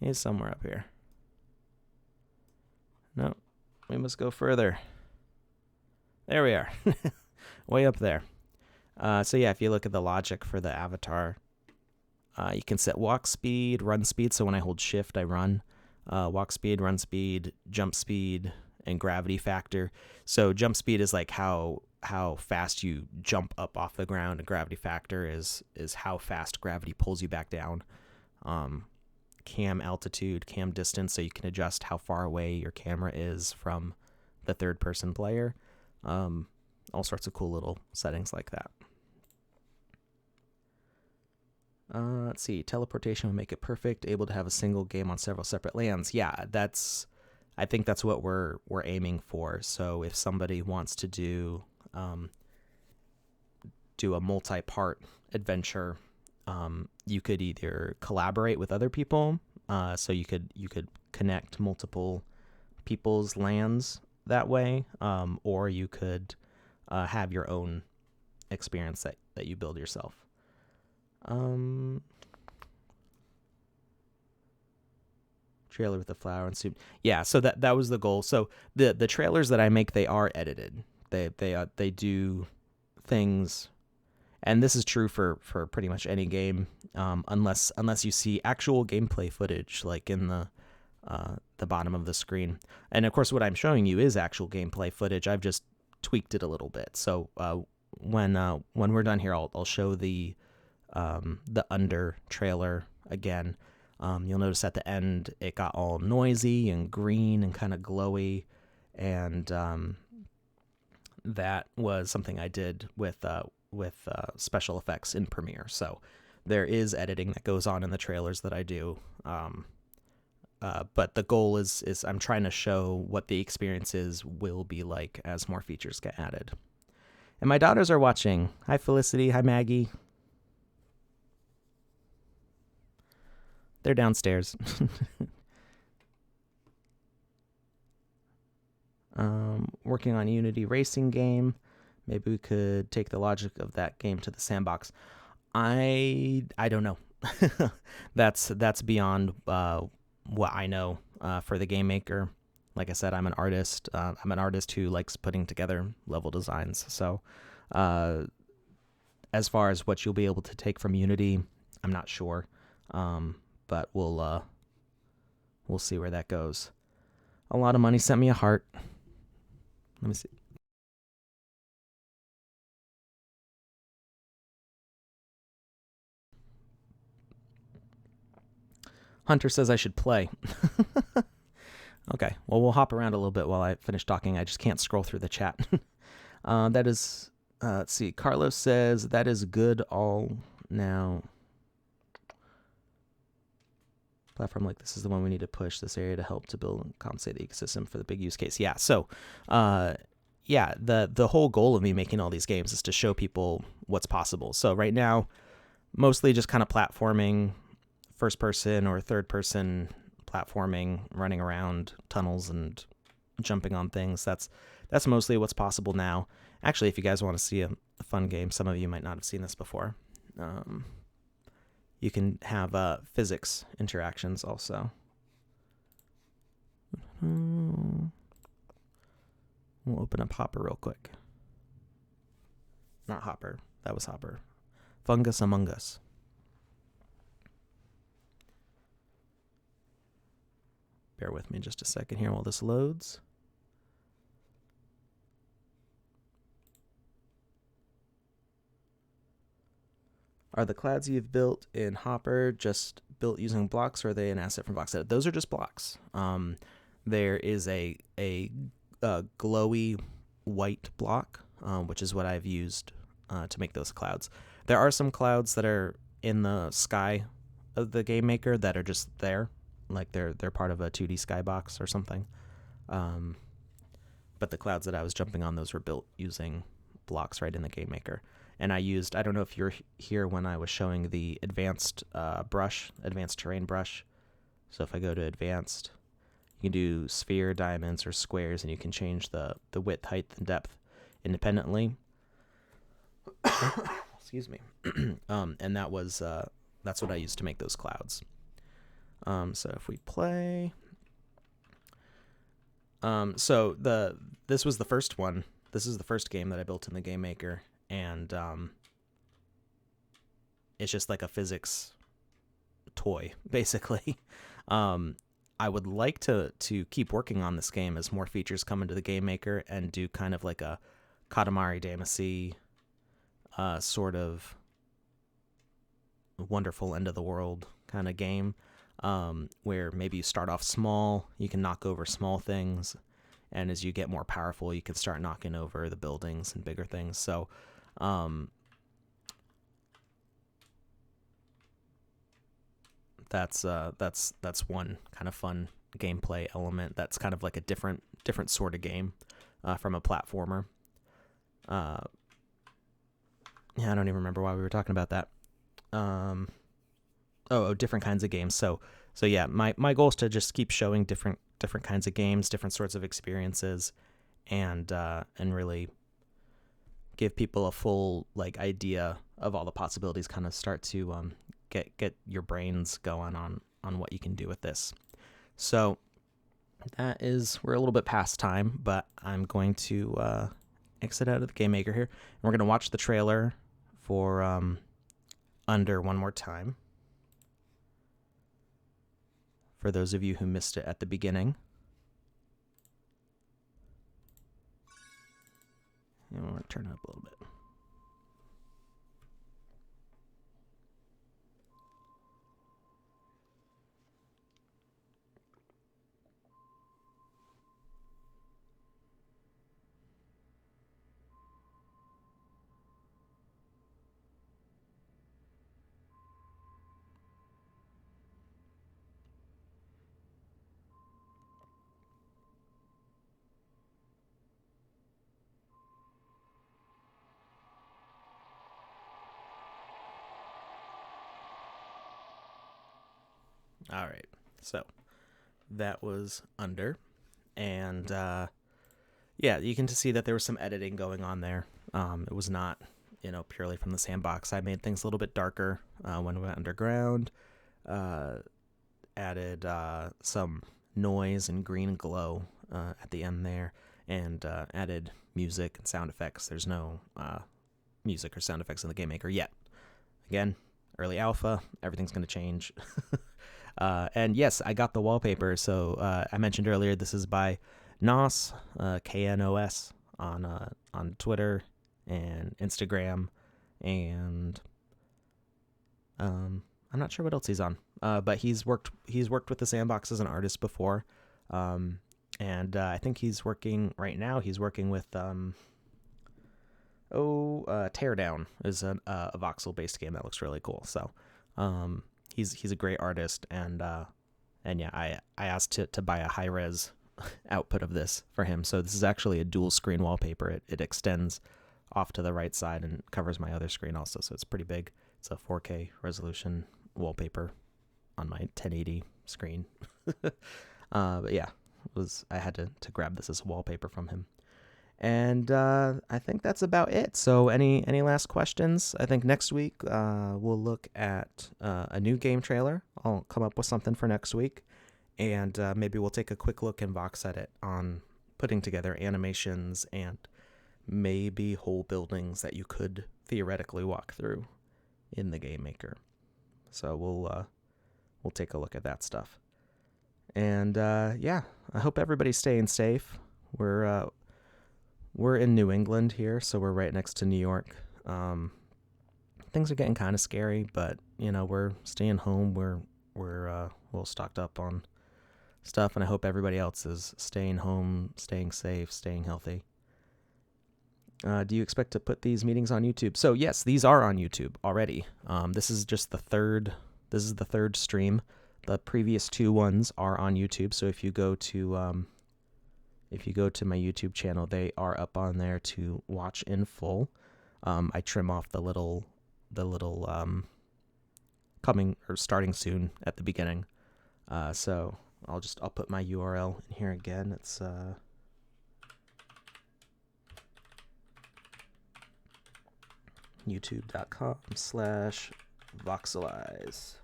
He's somewhere up here. No, we must go further. There we are. Way up there. So yeah, if you look at the logic for the avatar, you can set walk speed, run speed. So when I hold shift, I run. Walk speed, run speed, jump speed, and gravity factor. So jump speed is like how fast you jump up off the ground, and gravity factor is how fast gravity pulls you back down. Cam altitude, cam distance, so you can adjust how far away your camera is from the third person player. All sorts of cool little settings like that. Let's see, teleportation will make it perfect, able to have a single game on several separate lands. Yeah, I think that's what we're aiming for. So if somebody wants to do a multi-part adventure, you could either collaborate with other people, so you could connect multiple people's lands that way, or you could have your own experience that you build yourself. Trailer with the flower and soup. Yeah, so that was the goal. So the trailers that I make, they are edited. They do things, and this is true for pretty much any game, unless you see actual gameplay footage like in the bottom of the screen. And of course, what I'm showing you is actual gameplay footage. I've just tweaked it a little bit. So when we're done here, I'll show the under trailer again. You'll notice at the end it got all noisy and green and kind of glowy, and that was something I did with special effects in Premiere. So there is editing that goes on in the trailers that I do, but the goal is I'm trying to show what the experiences will be like as more features get added. And my daughters are watching. Hi Felicity, hi Maggie. They're downstairs. Working on a Unity racing game. Maybe we could take the logic of that game to the sandbox. I don't know. That's beyond what I know for the Game Maker. Like I said, I'm an artist. I'm an artist who likes putting together level designs. So as far as what you'll be able to take from Unity, I'm not sure, but we'll see where that goes. A lot of money sent me a heart. Let me see. Hunter says I should play. Okay, well, we'll hop around a little bit while I finish talking. I just can't scroll through the chat. That is, let's see. Carlos says that is good all now. Platform like this is the one we need to push this area to help to build and compensate the ecosystem for the big use case. Yeah, so yeah, the whole goal of me making all these games is to show people what's possible. So right now, mostly just kind of platforming, first person or third person platforming, running around tunnels and jumping on things. That's mostly what's possible now. Actually, if you guys want to see a fun game, some of you might not have seen this before. You can have physics interactions also. We'll open up Hopper real quick. Not Hopper. That was Hopper. Fungus Among Us. Bear with me just a second here while this loads. Are the clouds you've built in Hopper just built using blocks, or are they an asset from VOXEL? Those are just blocks. There is a glowy white block, which is what I've used to make those clouds. There are some clouds that are in the sky of the game maker that are just there, like they're part of a 2D skybox or something. But the clouds that I was jumping on, those were built using blocks right in the game maker. And I don't know if you're here when I was showing the advanced advanced terrain brush. So if I go to advanced, you can do sphere, diamonds, or squares, and you can change the width, height, and depth independently. Excuse me. And that's what I used to make those clouds. So if we play, so this was the first one. This is the first game that I built in the game maker. And it's just like a physics toy, basically. I would like to keep working on this game as more features come into the game maker and do kind of like a Katamari Damacy sort of wonderful end of the world kind of game, where maybe you start off small, you can knock over small things, and as you get more powerful, you can start knocking over the buildings and bigger things. So that's one kind of fun gameplay element. That's kind of like a different sort of game from a platformer. Yeah, I don't even remember why we were talking about that. Different kinds of games. So yeah, my goal is to just keep showing different kinds of games, different sorts of experiences, and really give people a full idea of all the possibilities, kind of start to get your brains going on what you can do with this. So we're a little bit past time, but I'm going to exit out of the game maker here, and we're going to watch the trailer for Under one more time, for those of you who missed it at the beginning. And we'll turn it up a little bit. All right, so that was Under, and yeah, you can see that there was some editing going on there. It was not, purely from the Sandbox. I made things a little bit darker when we went underground, added some noise and green glow at the end there, and added music and sound effects. There's no music or sound effects in the Game Maker yet. Again, early alpha, everything's going to change. And yes, I got the wallpaper. So I mentioned earlier, this is by Nos, Knos, on Twitter and Instagram, and I'm not sure what else he's on. But he's worked with the Sandbox as an artist before, and I think he's working right now. He's working with Teardown is a voxel based game that looks really cool. So he's a great artist, and yeah, I asked to buy a high res output of this for him. So this is actually a dual screen wallpaper. It extends off to the right side and covers my other screen also. So it's pretty big. It's a 4K resolution wallpaper on my 1080 screen. But yeah, I had to grab this as a wallpaper from him. And I think that's about it. So any last questions? I think next week we'll look at a new game trailer. I'll come up with something for next week. And maybe we'll take a quick look in VoxEdit on putting together animations and maybe whole buildings that you could theoretically walk through in the Game Maker. So we'll take a look at that stuff. And yeah, I hope everybody's staying safe. We're in New England here, so we're right next to New York. Things are getting kind of scary, but we're staying home. We're well stocked up on stuff, and I hope everybody else is staying home, staying safe, staying healthy. Do you expect to put these meetings on YouTube? So yes, these are on YouTube already. This is just the third. This is the third stream. The previous two ones are on YouTube. So if you go to my YouTube channel, they are up on there to watch in full. I trim off the little coming or starting soon at the beginning. So I'll put my URL in here again. It's youtube.com/voxelize.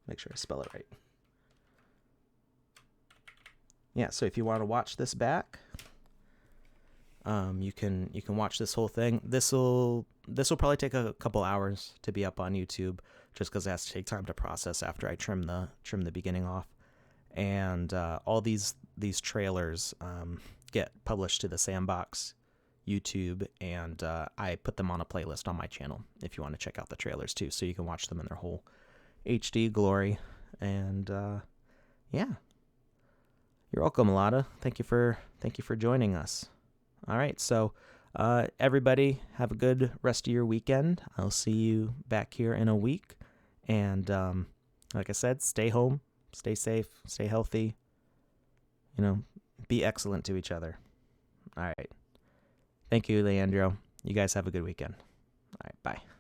Make sure I spell it right. Yeah, so if you want to watch this back, you can watch this whole thing. This will probably take a couple hours to be up on YouTube, just because it has to take time to process after I trim the beginning off. And all these trailers get published to the Sandbox YouTube, and I put them on a playlist on my channel if you want to check out the trailers too, so you can watch them in their whole HD glory. And yeah, you're welcome, Alada. Thank you for joining us. All right, so everybody have a good rest of your weekend. I'll see you back here in a week, and like I said, stay home, stay safe, stay healthy. Be excellent to each other. All right. Thank you, Leandro. You guys have a good weekend. All right, bye.